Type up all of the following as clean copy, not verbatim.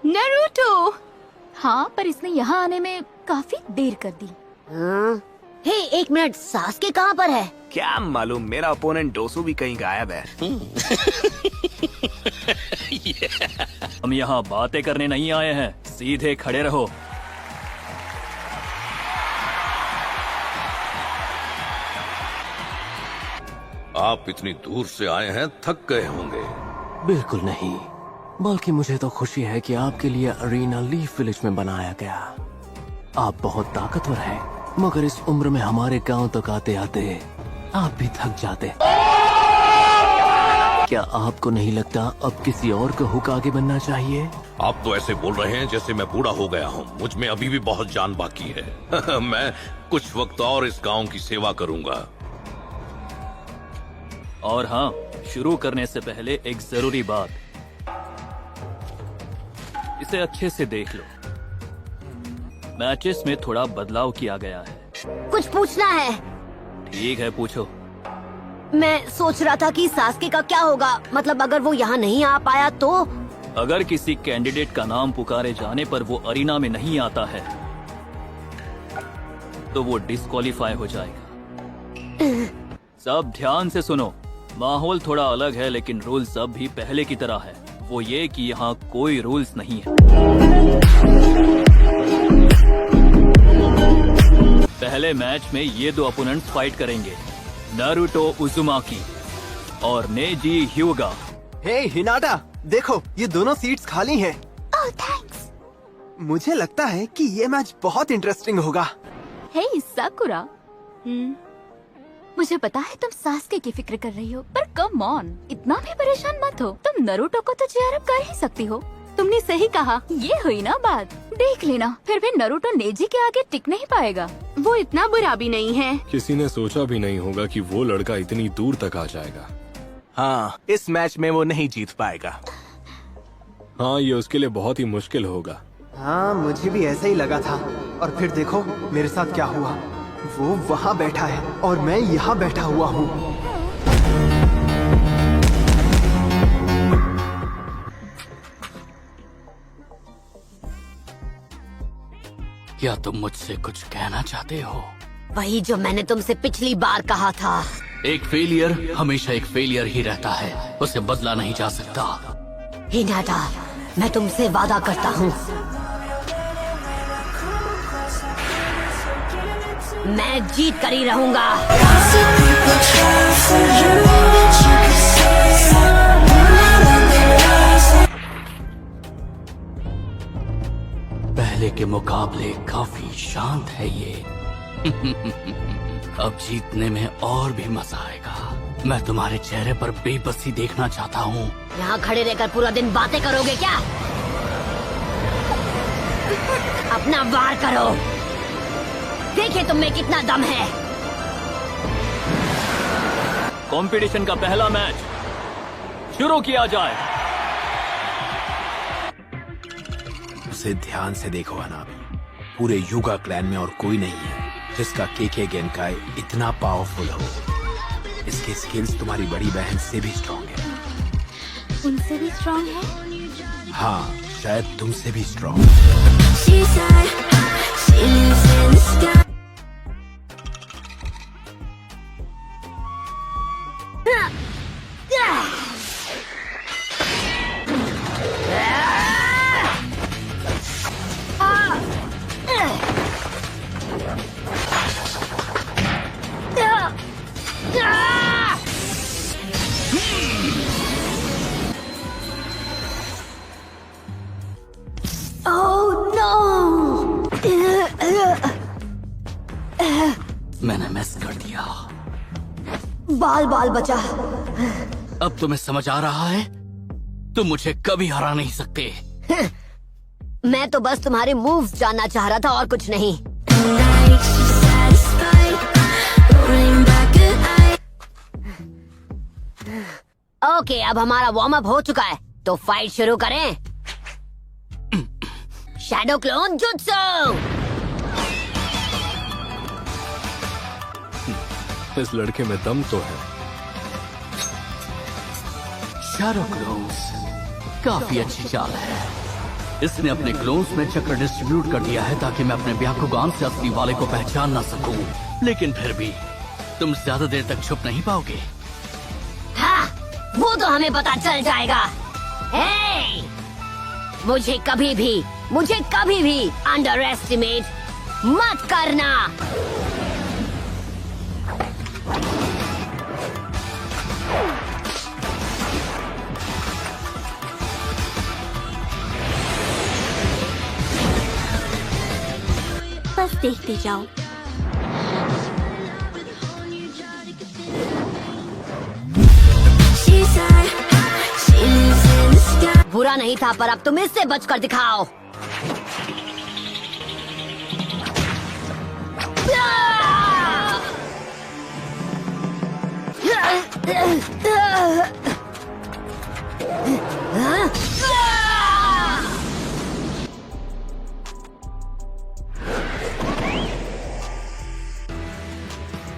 Naruto. हाँ, पर इसने यहाँ आने में काफी देर कर दी। हे, एक मिनट, सास्के कहाँ पर है? क्या मालूम, मेरा ओपोनेंट डोसू भी कहीं गायब है। हम यहाँ बातें करने नहीं आए हैं, सीधे खड़े रहो। आप इतनी दूर से आए हैं, थक गए होंगे। बिल्कुल नहीं, बल्कि मुझे तो खुशी है कि आपके लिए अरीना लीफ विलेज में बनाया गया। आप बहुत ताकतवर हैं, मगर इस उम्र में हमारे गांव तक आते आते आप भी थक जाते। क्या आपको नहीं लगता अब किसी और का हुक आगे बनना चाहिए? आप तो ऐसे बोल रहे हैं जैसे मैं बूढ़ा हो गया हूँ। मुझ में अभी भी बहुत जान बाकी है। मैं कुछ वक्त और इस गांव की सेवा करूंगा। और हाँ, शुरू करने से पहले एक जरूरी बात, इसे अच्छे से देख लो। मैचेस में थोड़ा बदलाव किया गया है। कुछ पूछना है। ठीक है, पूछो। मैं सोच रहा था कि सास्के का क्या होगा, मतलब अगर वो यहाँ नहीं आ पाया तो? अगर किसी कैंडिडेट का नाम पुकारे जाने पर वो अरीना में नहीं आता है तो वो डिस्क्वालीफाई हो जाएगा। सब ध्यान से सुनो, माहौल थोड़ा अलग है लेकिन रूल्स अब भी पहले की तरह है। वो ये कि यहाँ कोई रूल्स नहीं है। पहले मैच में ये दो अपोनेंट्स फाइट करेंगे, नारुतो उजुमाकी और नेजी ह्यूगा। हे हिनाटा, देखो ये दोनों सीट्स खाली हैं। ओह थैंक्स। मुझे लगता है कि ये मैच बहुत इंटरेस्टिंग होगा। हे साकुरा, मुझे पता है तुम सास्के की फिक्र कर रही हो, पर कम ऑन, इतना भी परेशान मत हो। तुम नारुतो को तो चेयर अप कर ही सकती हो। तुमने सही कहा, ये हुई ना बात। देख लेना, फिर भी नारुतो नेजी के आगे टिक नहीं पाएगा। वो इतना बुरा भी नहीं है। किसी ने सोचा भी नहीं होगा कि वो लड़का इतनी दूर तक आ जाएगा। हाँ, इस मैच में वो नहीं जीत पाएगा। हाँ, ये उसके लिए बहुत ही मुश्किल होगा। हाँ, मुझे भी ऐसा ही लगा था। और फिर देखो मेरे साथ क्या हुआ। वो वहाँ बैठा है और मैं यहाँ बैठा हुआ हूँ। क्या तुम मुझसे कुछ कहना चाहते हो? वही जो मैंने तुमसे पिछली बार कहा था। एक फेलियर हमेशा एक फेलियर ही रहता है, उसे बदला नहीं जा सकता। हिनाटा, मैं तुमसे वादा करता हूँ, मैं जीत कर ही रहूंगा। पहले के मुकाबले काफी शांत है ये। अब जीतने में और भी मजा आएगा। मैं तुम्हारे चेहरे पर बेबसी देखना चाहता हूँ। यहाँ खड़े रहकर पूरा दिन बातें करोगे क्या? अपना वार करो, देखिए तुम में कितना दम है। कंपटीशन का पहला मैच शुरू किया जाए। उसे ध्यान से देखो अनाबी, पूरे युगा क्लैन में और कोई नहीं है जिसका केके गेनकाई इतना पावरफुल हो। इसके स्किल्स तुम्हारी बड़ी बहन से भी स्ट्रॉन्ग है। उनसे भी स्ट्रॉन्ग है? हाँ, शायद तुमसे भी स्ट्रॉन्ग। मैंने मिस कर दिया। बाल बाल बचा। अब तुम्हें समझ आ रहा है? तुम मुझे कभी हरा नहीं सकते। मैं तो बस तुम्हारे मूव्स जानना चाह रहा था और कुछ नहीं। ओके, अब हमारा वार्म अप हो चुका है, तो फाइट शुरू करें। Shadow clone jutsu. इस लड़के में दम तो है। शैडो क्लोन्स काफी अच्छी चाल है। इसने अपने क्लोन्स में चक्र डिस्ट्रीब्यूट कर दिया है ताकि मैं अपने ब्याकुगान से असली वाले को पहचान ना सकूं। लेकिन फिर भी तुम ज्यादा देर तक छुप नहीं पाओगे। हाँ, वो तो हमें पता चल जाएगा। हे! मुझे कभी भी अंडर एस्टिमेट मत करना। बस देखते जाओ। बुरा नहीं था, पर अब तुम इससे बचकर दिखाओ।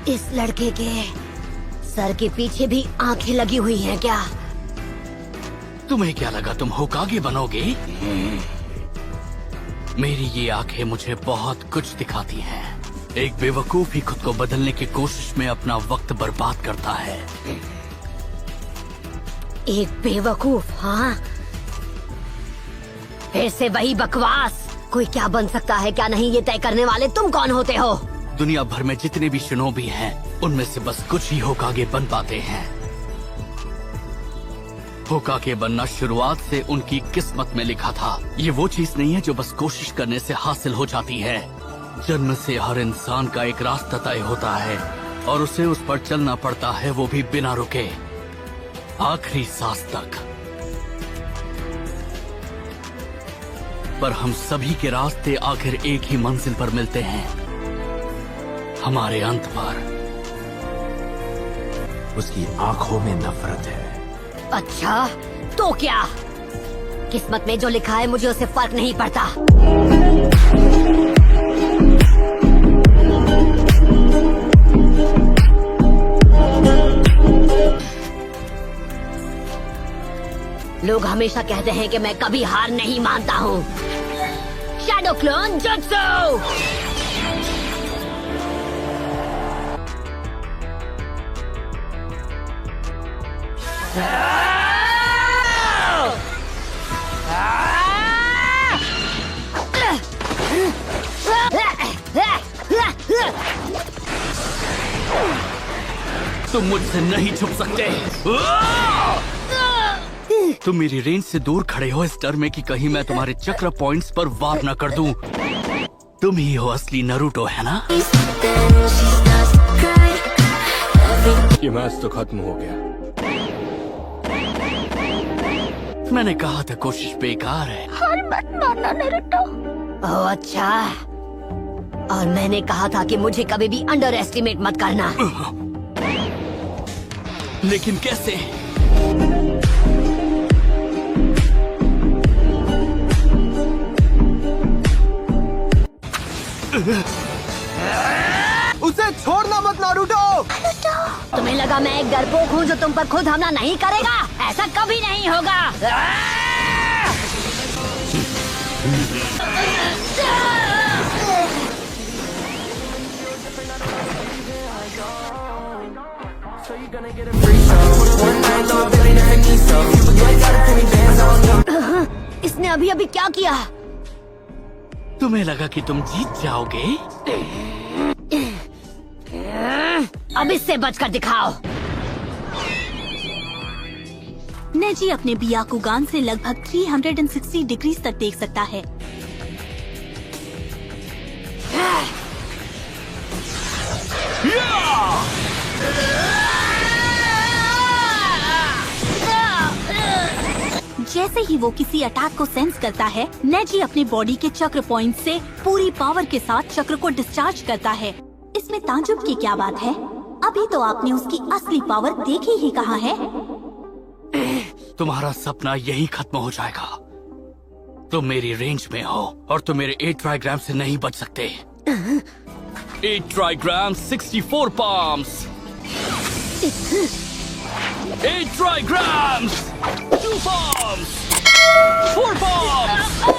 इस लड़के के सर के पीछे भी आंखें लगी हुई हैं क्या? तुम्हें क्या लगा तुम होकागे बनोगे? मेरी ये आंखें मुझे बहुत कुछ दिखाती हैं। एक बेवकूफ ही खुद को बदलने की कोशिश में अपना वक्त बर्बाद करता है। एक बेवकूफ? हाँ, फिर से वही बकवास। कोई क्या बन सकता है क्या नहीं, ये तय करने वाले तुम कौन होते हो? दुनिया भर में जितने भी शिनोबी हैं, उनमें से बस कुछ ही होकागे बन पाते हैं। होकागे बनना शुरुआत से उनकी किस्मत में लिखा था। ये वो चीज नहीं है जो बस कोशिश करने से हासिल हो जाती है। जन्म से हर इंसान का एक रास्ता तय होता है और उसे उस पर चलना पड़ता है, वो भी बिना रुके, आखिरी सांस तक। पर हम सभी के रास्ते आखिर एक ही मंजिल पर मिलते हैं, हमारे अंत पर। उसकी आंखों में नफरत है। अच्छा, तो क्या? किस्मत में जो लिखा है मुझे उससे फर्क नहीं पड़ता। लोग हमेशा कहते हैं कि मैं कभी हार नहीं मानता हूँ। Shadow clone jutsu! तुम मुझसे नहीं छुप सकते। तुम मेरी रेंज से दूर खड़े हो इस डर में कि कहीं मैं तुम्हारे चक्र पॉइंट्स पर वार न कर दूं। तुम ही हो असली नरूटो, है ना? ये मैच तो खत्म हो गया। मैंने कहा था कोशिश बेकार है। हार मत मानना नरूटो। ओह अच्छा, और मैंने कहा था कि मुझे कभी भी अंडर एस्टिमेट मत करना। लेकिन कैसे? उसे छोड़ना मत नारुतो। तुम्हें लगा मैं एक डरपोक हूँ जो तुम पर खुद हमला नहीं करेगा? ऐसा कभी नहीं होगा। इसने अभी अभी क्या किया? तुम्हें लगा कि तुम जीत जाओगे? अब इससे बचकर दिखाओ। नेजी अपने बियाकुगान से लगभग 360 डिग्री तक देख सकता है। जैसे ही वो किसी अटैक को सेंस करता है, नेजी अपने बॉडी के चक्र पॉइंट से पूरी पावर के साथ चक्र को डिस्चार्ज करता है। इसमें ताज्जुब की क्या बात है? अभी तो आपने उसकी असली पावर देखी ही कहाँ है। तुम्हारा सपना यही खत्म हो जाएगा। तुम मेरी रेंज में हो और तुम मेरे 8 ट्राइग्राम से नहीं बच सकते। 8 trigram 64 palms। 8 trigrams, 2 palms, 4 palms।